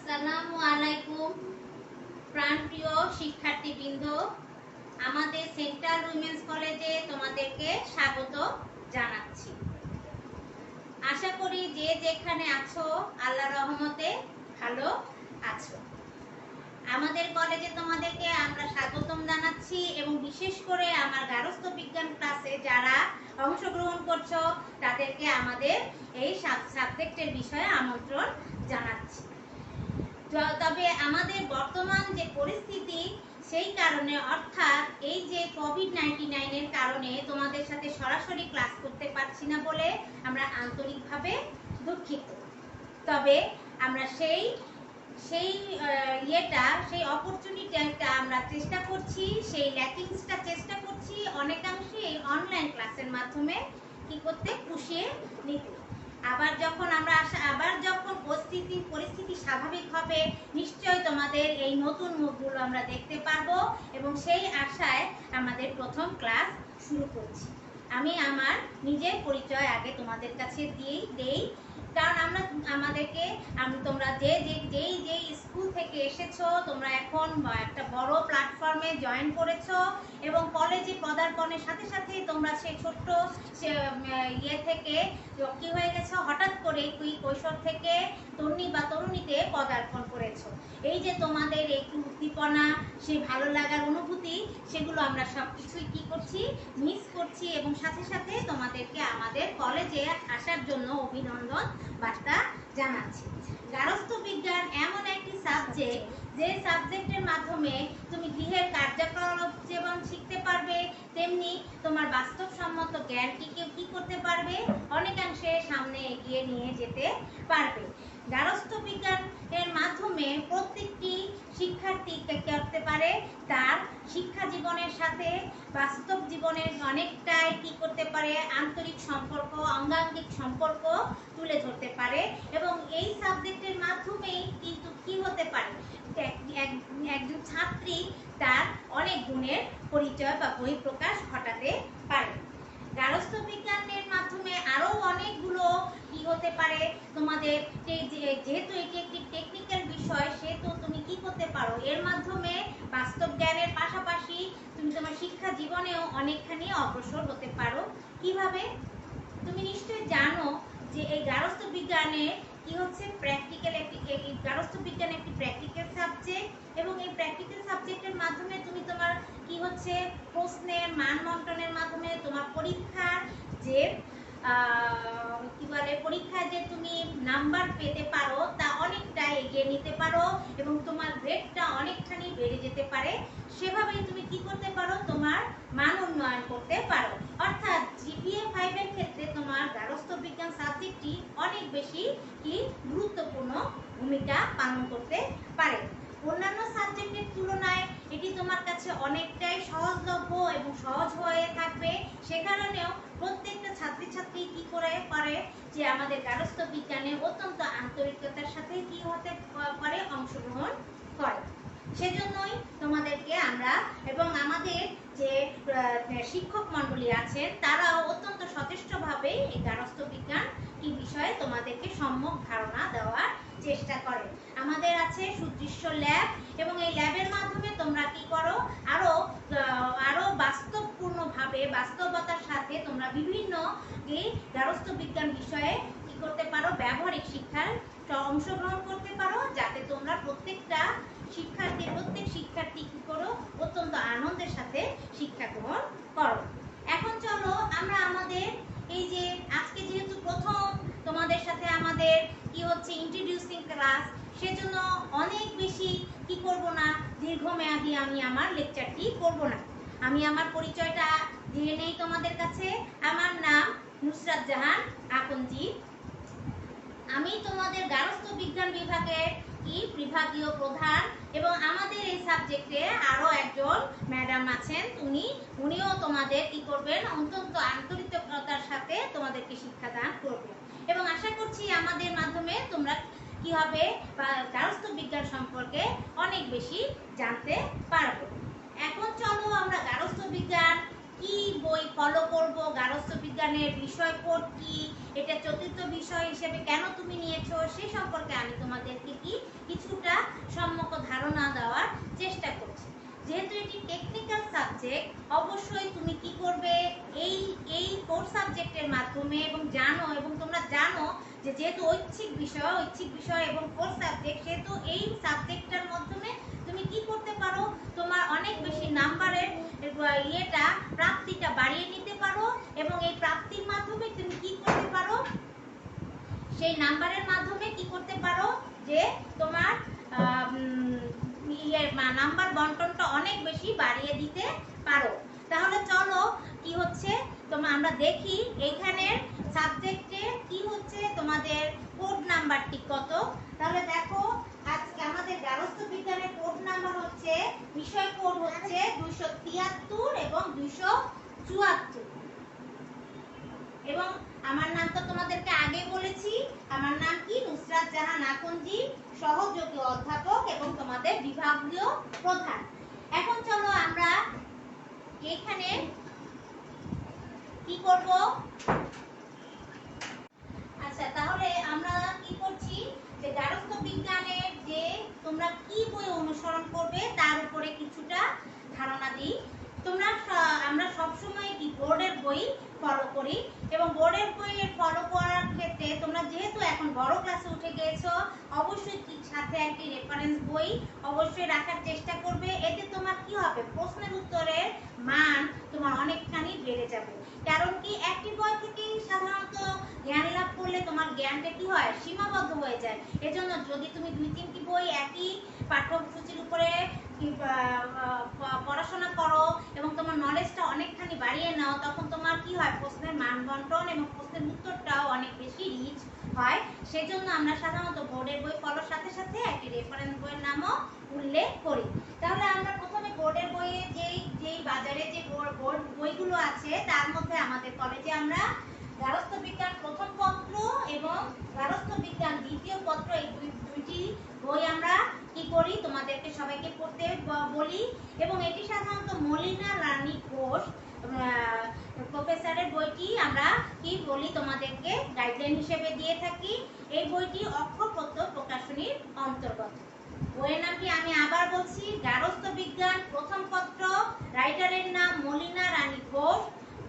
আসসালামু আলাইকুম প্রাণপ্রিয় শিক্ষার্থীবৃন্দ, আমাদের সেন্ট্রাল উইমেন্স কলেজে তোমাদেরকে স্বাগত জানাচ্ছি। আশা করি যে যেখানে আছো আল্লাহর রহমতে ভালো আছো। আমাদের কলেজে তোমাদেরকে আমরা স্বাগতম জানাচ্ছি এবং বিশেষ করে আমার গার্হস্থ্য বিজ্ঞান ক্লাসে যারা অংশগ্রহণ করছো তাদেরকে আমাদের এই সাবজেক্টের বিষয়ে আমন্ত্রণ জানাচ্ছি। তবে আমাদের বর্তমান যে পরিস্থিতি সেই কারণে অর্থাৎ এই যে কোভিড-19 এর কারণে তোমাদের সাথে সরাসরি ক্লাস করতে পারছি না বলে আমরা আন্তরিকভাবে দুঃখিত। তবে আমরা সেই অপরচুনিটিটা আমরা চেষ্টা করছি, সেই ল্যাকিংসটা চেষ্টা করছি অনেকাংশে অনলাইন ক্লাসের মাধ্যমে কি করতে পুষিয়ে নিতে। আবার যখন পরিস্থিতি স্বাভাবিক হবে নিশ্চয়ই তোমাদের এই নতুন মুখগুলো আমরা দেখতে পারবো এবং সেই আশায় আমাদের প্রথম ক্লাস শুরু করছি। আমি আমার নিজের পরিচয় আগে তোমাদের কাছে দেই, কারণ তোমরা যেই স্কুল থেকে এসেছো, তোমরা এখন একটা বড় প্ল্যাটফর্মে জয়েন করেছো এবং কলেজে পদার্পণের সাথে সাথে তোমরা সেই ছোট্ট থেকে কি হয়ে গেছো, হঠাৎ করে কৈশোর থেকে তরুণী বা তরুণীতে পদার্পণ করেছো। এই যে তোমাদের একটু উদ্দীপনা, সেই ভালো লাগার অনুভূতি, সেগুলো আমরা সবকিছুই কি করছি, মিস করছি এবং সাথে সাথে তোমাদেরকে আমাদের কলেজে আসার জন্য অভিনন্দন বার্তা জানাচ্ছি। গার্হস্থ্য বিজ্ঞান এমন একটি সাবজেক্ট যে সাবজেক্টের মাধ্যমে তুমি গৃহের কার্যকলাপ যেমন শিখতে পারবে, তেমনি তোমার বাস্তবসম্মত জ্ঞানকে কি করতে পারবে, অনেকাংশে সামনে এগিয়ে নিয়ে যেতে পারবে। গার্হস্থ্য বিজ্ঞানের মাধ্যমে প্রত্যেকটি শিক্ষার্থী করতে পারে তার শিক্ষা জীবনের সাথে বাস্তব জীবনের অনেকটাই কি করতে পারে, আন্তরিক সম্পর্ক, অঙ্গাঙ্গিক সম্পর্ক তুলে ধরতে পারে এবং এই সাবজেক্টের মাধ্যমেই কিন্তু কি হতে পারে, একজন ছাত্রী তার অনেক গুণের পরিচয় বা বহিঃপ্রকাশ ঘটাতে পারে। গার্হস্থ্য বিজ্ঞানের মাধ্যমে আরো অনেকগুলো কি হতে পারে, তোমাদের যেহেতু এটি একটি টেকনিক্যাল বিষয় সেহেতু তুমি কি করতে পারো, এর মাধ্যমে বাস্তব জ্ঞানের পাশাপাশি তুমি তোমার শিক্ষা জীবনেও অনেকখানি অগ্রসর হতে পারো। কিভাবে? তুমি নিশ্চয়ই জানো যে এই গার্হস্থ্য বিজ্ঞানে কি হচ্ছে, গার্হস্থ্য বিজ্ঞান একটি প্র্যাকটিক্যাল সাবজেক্ট এবং এই প্র্যাকটিক্যাল সাবজেক্টের মাধ্যমে তুমি তোমার কি হচ্ছে প্রশ্নের মান বন্টনের মাধ্যমে তোমার পরীক্ষার যে পরীক্ষায় যে তুমি নাম্বার পেতে পারো তা অনেকটা এগিয়ে নিতে পারো এবং তোমার গ্রেডটা অনেকখানি বেড়ে যেতে পারে। সেভাবেই তুমি কি করতে পারো, তোমার মান উন্নয়ন করতে পারো। অর্থাৎ জিপিএ 5 এর ক্ষেত্রে তোমার গার্হস্থ্য বিজ্ঞান সাবজেক্টটি অনেক বেশি কি গুরুত্বপূর্ণ ভূমিকা পালন করতে পারে। অন্যান্য সাবজেক্টের তুলনায় এটি তোমার কাছে অনেকটাই সহজলভ্য এবং সহজ হয়ে থাকবে। সে কারণেও প্রত্যেকটা ছাত্রী কি করে পারে যে আমাদের গার্হস্থ্য বিজ্ঞানে অত্যন্ত আন্তরিকতার সাথে কি হতে পারে, অংশগ্রহণ করে। সেজন্যই তোমাদেরকে আমরা এবং আমাদের যে শিক্ষক মণ্ডলী আছেন তারাও অত্যন্ত সচেষ্টভাবে এই গার্হস্থ্য বিজ্ঞান কি বিষয়ে তোমাদেরকে সম্যক ধারণা দেওয়ার চেষ্টা করে। আমাদের আছে সুদৃশ্য ল্যাব এবং এই ল্যাবের মাধ্যমে তোমরা কি করো, আরো বাস্তবপূর্ণভাবে বাস্তবতার সাথে তোমরা বিভিন্ন এই গার্হস্থ্য বিজ্ঞান বিষয়ে কি করতে পারো, ব্যবহারিক শিক্ষার অংশগ্রহণ করতে পারো, যাতে তোমরা প্রত্যেক শিক্ষার্থী কি করো, অত্যন্ত আনন্দের সাথে শিক্ষা গ্রহণ করো। এখন চলো আমরা আমাদের এই যে আজকে যেহেতু প্রথম তোমাদের সাথে আমাদের কি হচ্ছে ইন্ট্রোডিউসিং ক্লাস, সেজন্য অনেক বেশি কি করব না, দীর্ঘমেয়াদী আমি আমার লেকচারটি করব না। আমি আমার পরিচয়টা দিয়ে নেই তোমাদের কাছে। আমার নাম নুসরাত জাহান আকনজি। আমি তোমাদের গার্হস্থ্য বিজ্ঞান বিভাগের বিভাগীয় প্রধান এবং আমাদের এই সাবজেক্টে আরো একজন ম্যাডাম আছেন, উনিও তোমাদের কি করবেন, অত্যন্ত আন্তরিকতার সাথে তোমাদেরকে শিক্ষাদান করবেন এবং আশা করছি আমাদের মাধ্যমে তোমরা কি হবে, গার্হস্থ্য বিজ্ঞান সম্পর্কে অনেক বেশি জানতে পারবে। এখন চলো আমরা গার্হস্থ্য বিজ্ঞান কি বই ফলো করব, গার্হস্থ্য বিজ্ঞানের বিষয় কোড কি, এটা চতুর্থ বিষয় হিসেবে কেন তুমি নিয়েছো, সে সম্পর্কে আমি তোমাদেরকে কিছু কিছুটা সম্যক ধারণা দেওয়ার চেষ্টা করছি। যেহেতু এটি টেকনিক্যাল সাবজেক্ট, অবশ্যই তুমি কি করবে, এই এই কোর সাবজেক্টের মাধ্যমে এবং তোমরা জানো যে যেহেতু ঐচ্ছিক বিষয় এবং কোর সাবজেক্ট, সেহেতু এই সাবজেক্টটার মাধ্যমে তুমি কি করতে পারো, তোমার অনেক বেশি নাম্বারের প্রাপ্তিটা বাড়িয়ে নিতে পারো এবং এই প্রাপ্তির মাধ্যমে তুমি কি করতে পারো, সেই নাম্বারের মাধ্যমে কি করতে পারো যে তোমার নাম্বার বন্টনটা অনেক বেশি বাড়িয়ে দিতে পারো। তাহলে চলো কি হচ্ছে আমরা দেখি এইখানের সাবজেক্টে কি হচ্ছে তোমাদের কোড নাম্বারটি কত। তাহলে দেখো আজকে আমাদের গার্হস্থ্য বিজ্ঞানের কোড নাম্বার হচ্ছে, বিষয় কোড হচ্ছে 273 এবং 274। এবং আমার নাম তো তোমাদেরকে আগে বলেছি, আমার নাম কি, নুসরাত জাহান আকন্জি, সহযোগী অধ্যাপক এবং তোমাদের বিভাগীয় প্রধান। এখন চলো আমরা এখানে কি করব, আচ্ছা তাহলে আমরা কি করছি যে গার্হস্থ্য বিজ্ঞানের যে তোমরা কি বই অনুসরণ করবে তার উপরে কিছুটা ধারণা দিই। আমরা সবসময় কি বোর্ডের বই ফলো করি এবং বোর্ডের বইয়ের ফলো করার ক্ষেত্রে তোমরা যেহেতু এখন বড় ক্লাসে উঠে গিয়েছো, অবশ্যই সাথে একটি রেফারেন্স বই অবশ্যই রাখার চেষ্টা করবে। এতে তোমার কি হবে, প্রশ্নের উত্তরের মান তোমার অনেকখানি বেড়ে যাবে। কারণ কি একটি বই থেকেই সাধারণত জ্ঞান লাভ করলে তোমার জ্ঞানটা কি হয়, সীমাবদ্ধ হয়ে যায়। এজন্য যদি তুমি 2-3টি বই একই পাঠ্যসূচির উপরে পড়াশোনা করো এবং তোমার নলেজটা অনেকখানি বাড়িয়ে নাও, তখন তোমার কি হয়, প্রশ্নের মান বন্টন এবং প্রশ্নের উত্তরটাও অনেক বেশি রিচ হয়। সেজন্য আমরা সাধারণত বোর্ডের বই ফলোর সাথে সাথে একটি রেফারেন্স বইয়ের নামও উল্লেখ করি। তাহলে আমরা প্রথমে বোর্ডের বইয়ে যেই বাজারে যে বোর্ড বইগুলো আছে তার মধ্যে আমাদের কলেজে আমরা গার্হস্থ্য বিজ্ঞান প্রথম পত্র এবং গার্হস্থ্য বিজ্ঞান দ্বিতীয় পত্র, এই দুইটি বই আমরা কি করি, তোমাদেরকে সবাইকে পড়তে বলি। এবং এটি সাধারণত মলিনা রানী ঘোষ প্রফেসরের বইটি আমরা কি বলি, তোমাদেরকে গাইডলাইন হিসেবে দিয়ে থাকি। এই বইটি অক্ষরপত্র প্রকাশনীর অন্তর্গত। বইয়ের নামটি আমি আবার বলছি, গার্হস্থ্য বিজ্ঞান প্রথম পত্র, রাইটারের নাম মলিনা রানী ঘোষ।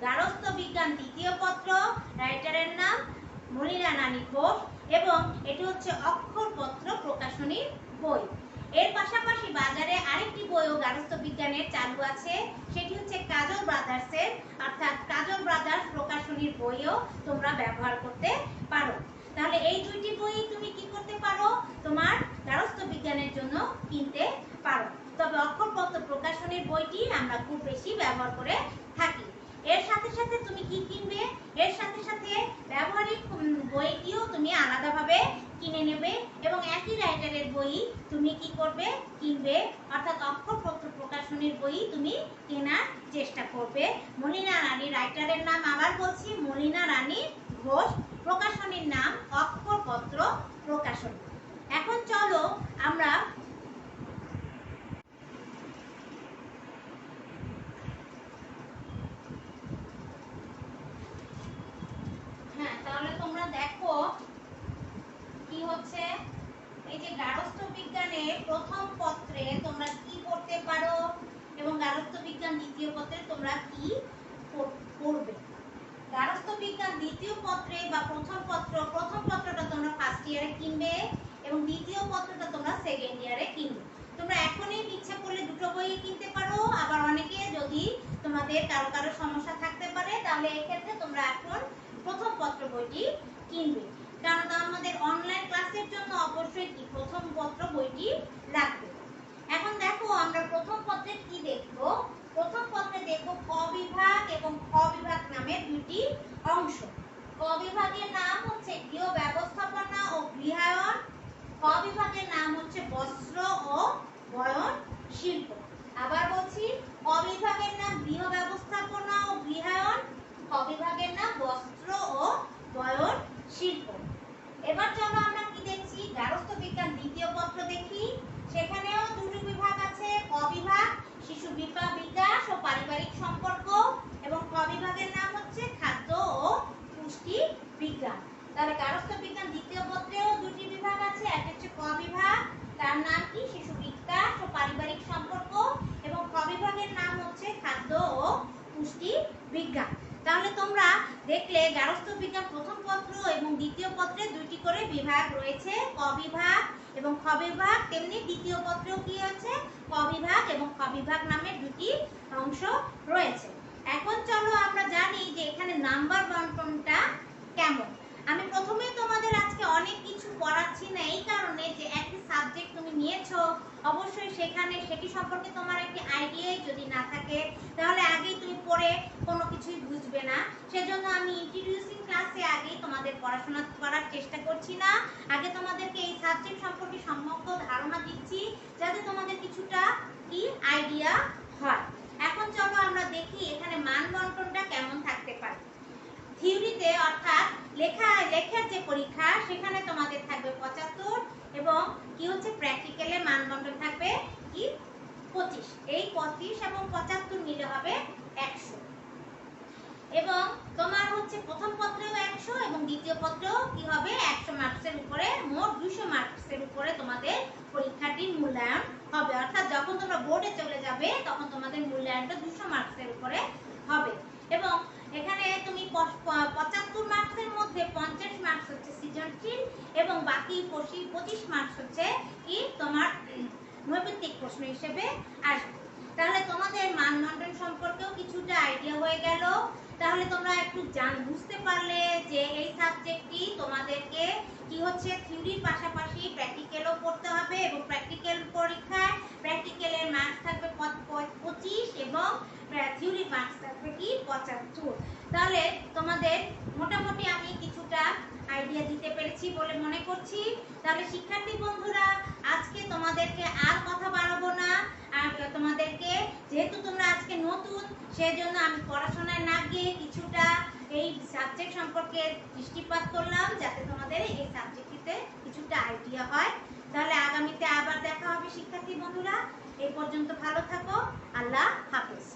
গার্হস্থ্য বিজ্ঞান দ্বিতীয় পত্র, রাইটারের নাম মলিনা রানী ঘোষ এবং এটি হচ্ছে অক্ষরপত্র প্রকাশনীর বই। এর পাশাপাশি বাজারে আরেকটি বইও গার্হস্থ্য বিজ্ঞানের চালু আছে, সেটি হচ্ছে কাজল ব্রাদার্সের, অর্থাৎ কাজল ব্রাদার্স প্রকাশনীর বইও তোমরা ব্যবহার করতে পারো। তাহলে এই দুইটি বই তুমি কি করতে পারো, তোমার গার্হস্থ্য বিজ্ঞানের জন্য কিনতে পারো। তবে অক্ষরপত্র প্রকাশনীর বইটি আমরা খুব বেশি ব্যবহার করে থাকি। এর সাথে সাথে তুমি কি কিনবে, এর সাথে সাথে ব্যবহারিক বইটিও তুমি আলাদাভাবে কিনে নেবে এবং একই রাইটারের বই তুমি কি করবে, কিনবে, অর্থাৎ অক্ষরপত্র প্রকাশনীর বই তুমি কেনার চেষ্টা করবে। মলিনা রানী, রাইটারের নাম আবার বলছি মলিনা রানী ঘোষ, প্রকাশনীর নাম অক্ষরপত্র প্রকাশনী। এখন চলো আমরা দেখো কি হচ্ছে, এই যে গার্হস্থ্য বিজ্ঞানের প্রথম পত্রে তোমরা কি পড়তে পারো এবং গার্হস্থ্য বিজ্ঞান দ্বিতীয় পত্রে তোমরা কি পড়বে। গার্হস্থ্য বিজ্ঞান দ্বিতীয় পত্রে বা প্রথম পত্রটা তোমরা ফার্স্ট ইয়ারে কিনবে এবং দ্বিতীয় পত্রটা তোমরা সেকেন্ড ইয়ারে কিনবে। তোমরা এখনই ইচ্ছা করলে দুটো বই কিনতে পারো, আবার অনেকে যদি তোমাদের কারো সমস্যা থাকতে পারে তাহলে এক্ষেত্রে তোমরা এখন প্রথম পত্র বইটি কিনবে, কারণ আমাদের অনলাইন ক্লাসের জন্য অবশ্যই কি প্রথম পত্র বইটি লাগবে। এখন দেখো আমরা প্রথম পত্রে কি দেখব, প্রথম পত্রে দেখব ক বিভাগ এবং খ বিভাগ নামে দুটি অংশ। ক বিভাগের নাম হচ্ছে গৃহ ব্যবস্থাপনা ও গৃহায়ন, খ বিভাগের নাম হচ্ছে বস্ত্র ও বয়ন শিল্প। আবার বলছি, ক বিভাগের নাম গৃহ ব্যবস্থাপনা ও গৃহায়ন, খ বিভাগের নাম বস্ত্র ও বয়ন শিল্প। এবার চলো আমরা কি দেখছি, গার্হস্থ্য বিজ্ঞান দ্বিতীয় পত্র দেখি। সেখানেও দুটি বিভাগ আছে, ক বিভাগ শিশু বিকাশ ও পারিবারিক সম্পর্ক এবং খ বিভাগের নাম হচ্ছে খাদ্য ও পুষ্টি বিজ্ঞান। তাহলে গার্হস্থ্য বিজ্ঞান দ্বিতীয় পত্রেও দুটি বিভাগ আছে, একটা হচ্ছে ক বিভাগ, তার যার নাম কি শিশু বিকাশ ও পারিবারিক সম্পর্ক, এবং খ বিভাগের নাম হচ্ছে খাদ্য ও পুষ্টি বিজ্ঞান। তাহলে তোমরা দেখলে গার্হস্থ্য বিজ্ঞান প্রথম পত্র এবং দ্বিতীয় পত্রে দুইটি করে বিভাগ রয়েছে, ক বিভাগ এবং খ বিভাগ। তেমনি দ্বিতীয় পত্রেও কি আছে, ক বিভাগ এবং খ বিভাগ নামে দুটি অংশ রয়েছে। এখন চলো আমরা জানি যে এখানে নাম্বার বন্টনটা কেমন। আমি প্রথমে তোমাদের আজকে অনেক কিছু পড়াচ্ছি না, এই কারণে যে একটি সাবজেক্ট তুমি নিয়েছো, অবশ্যই সেখানে সেটি সম্পর্কে তোমার একটি আইডিয়াই যদি না থাকে তাহলে আগেই তুমি পড়ে কোনো কিছুই বুঝবে না। সেজন্য আমি ইন্ট্রোডিউসিং ক্লাসে আগেই তোমাদের পড়াশোনা করার চেষ্টা করছি না, আগে তোমাদেরকে এই সাবজেক্ট সম্পর্কে সম্যক ধারণা দিচ্ছি যাতে তোমাদের কিছুটা কি আইডিয়া হয়। এখন চলো আমরা দেখি এখানে মান বন্টনটা কেমন থাকতে পারে। থিওরিতে অর্থাৎ লেখার যে পরীক্ষা সেখানে তোমাদের থাকবে 75 এবং কি হচ্ছে প্র্যাকটিক্যালে মান বন্টন থাকবে কি 25। এই 25 এবং 75 মিলে হবে 100, এবং তোমার হচ্ছে প্রথম পত্রেও 100 এবং দ্বিতীয় পত্রেও কি হবে 100 মার্কসের উপরে, মোট 200 মার্কসের উপরে তোমাদের পরীক্ষাটির মূল্যায়ন হবে। অর্থাৎ যখন তোমরা বোর্ডে চলে যাবে তখন তোমাদের মূল্যায়নটা 200 মার্কসের উপরে হবে। এবং এখানে তুমি 75 মার্কসের মধ্যে 50 মার্কস হচ্ছে সৃজনশীল এবং বাকি 25 মার্কস হচ্ছে কি তোমার নৈবেত্তিক প্রশ্ন হিসেবে আসবে। তাহলে তোমাদের মানদণ্ড সম্পর্কেও কিছুটা আইডিয়া হয়ে গেল। তাহলে তোমরা একটু বুঝতে পারলে যে এই সাবজেক্টটি তোমাদেরকে কি হচ্ছে থিওরির পাশাপাশি প্র্যাকটিক্যালও করতে হবে, এবং প্র্যাকটিক্যাল পরীক্ষায় প্র্যাকটিক্যালের মার্কস থাকবে 25 এবং থিওরির মার্কস থাকবে কি 75। তাহলে তোমাদের মোটামুটি আমি কিছুটা আইডিয়া দিতে পেরেছি বলে মনে করছি। তাহলে শিক্ষার্থী বন্ধুরা, আজকে তোমাদেরকে আর কথা বাড়াবো না, আর তোমাদেরকে যেহেতু তোমরা আজকে নতুন সেজন্য আমি পড়াশোনায় না গিয়ে কিছুটা এই সাবজেক্ট সম্পর্কে দৃষ্টিপাত করলাম যাতে তোমাদের এই সাবজেক্টটিতে কিছুটা আইডিয়া হয়। তাহলে আগামীতে আবার দেখা হবে শিক্ষার্থী বন্ধুরা, এই পর্যন্ত ভালো থাকো, আল্লাহ হাফেজ।